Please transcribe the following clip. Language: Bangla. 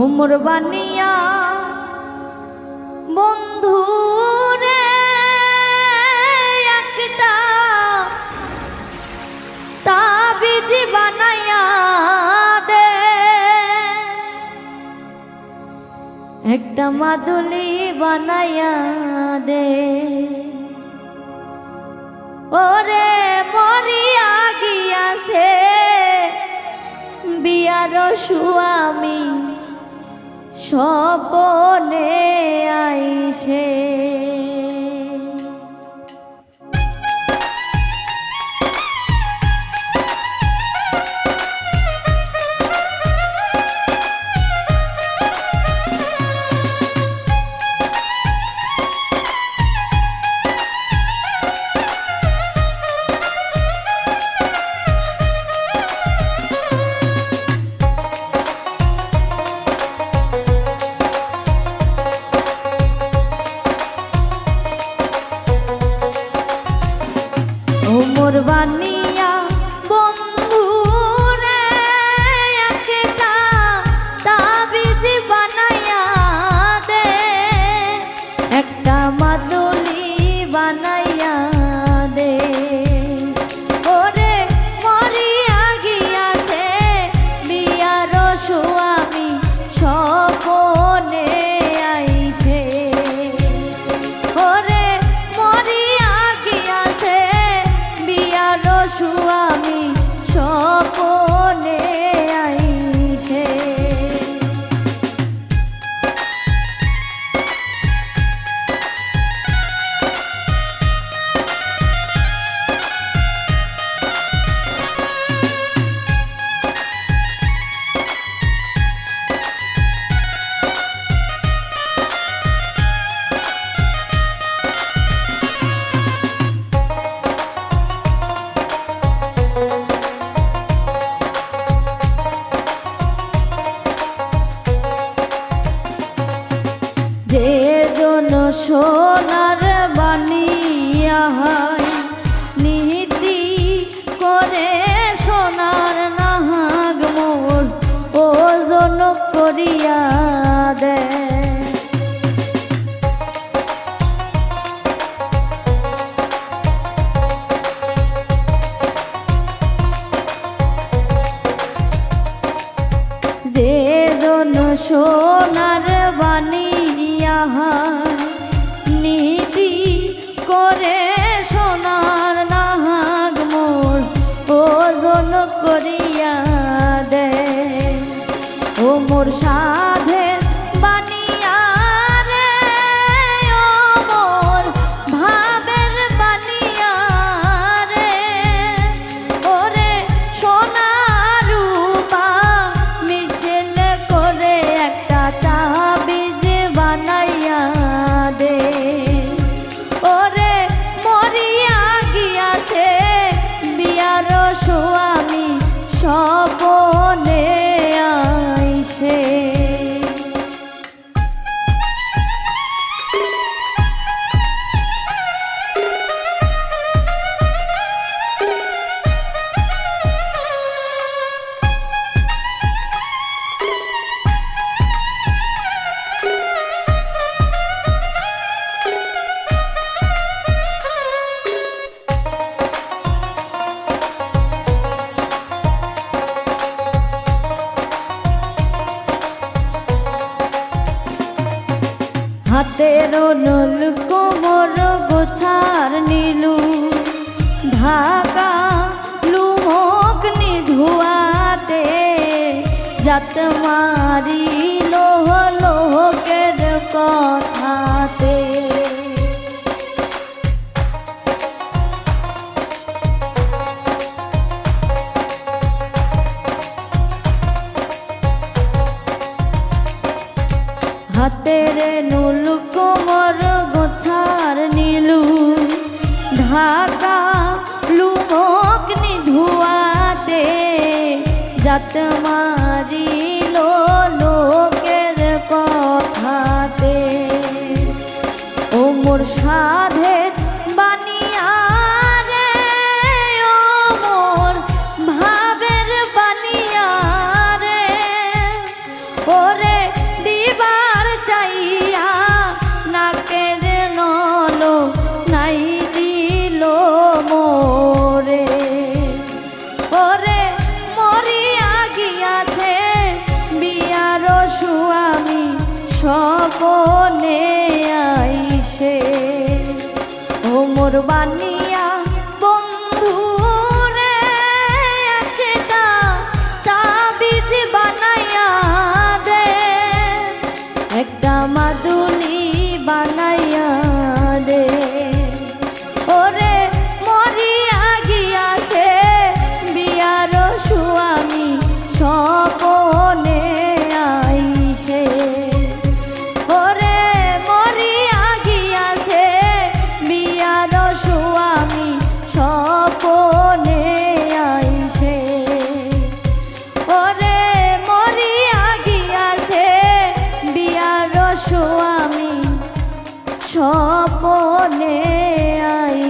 উমর বানিয়া বন্ধু রে একটা তাবিজ বানায়া দে, একটা মাদুলি বানায়া দে। ওরে মরিয়া গিয়াছে বিয়ার স্বামী স্বপনে আইসে। উমর বানিয়া বন্ধু রে একটা তাবিজ বানায়া দে, একটা মাদুলি বানায়া দে। ওরে মরিয়া গিয়াছে বিয়ার স্বামী স্বপনে আইসে। ওরে মরিয়া গিয়াছে বিয়ার স্বামী স্বপনে আইসে। যে জন সোনার বানিয়া হয় নীতি করে সোনার নাহাগ মোর ওজন করিয়া দে। যে জন সোনার বানিয়া নীতি করে সোনার নাহাগ মোর ওজন করিয়া দে। ও মোর সাধের বানিয়া রে, ও মোর ভাবের বানিয়া রে। ওরে সোনা রূপা মিশেল করে একটা তাবিজ বানাইয়া দে। ওরে মরিয়া গিয়াছে বিয়ার স্বামী স্বপনে আইসে। হাতের নল কোমর গোছার নীলু ঢাকা লুমক নিধুয়াতে জাত মারিল লোকের কথাতে। হাতের নুল কোমর গোছার নীলু ঢাকা লুমক নিধুয়াতে জাত মারিল লোকের কথাতে। ও মোর সাধের বানিয়া রে, ও মোর ভাবের বানিয়া রে। ওরে স্বপনে আইসে ও মোর বানিয়া বন্ধু রে একটা তাবিজ বানাইয়া দে একটা মাদুলি বানাইয়া দে ওরে মরিয়া গিয়াছে বিয়ার স্বামী স্বপনে আইসে ওরে মরিয়া গিয়াছে বিয়ার স্বামী স্বপনে আইসে ওরে মরিয়া গিয়াছে বিয়ার স্বামী স্বপনে আই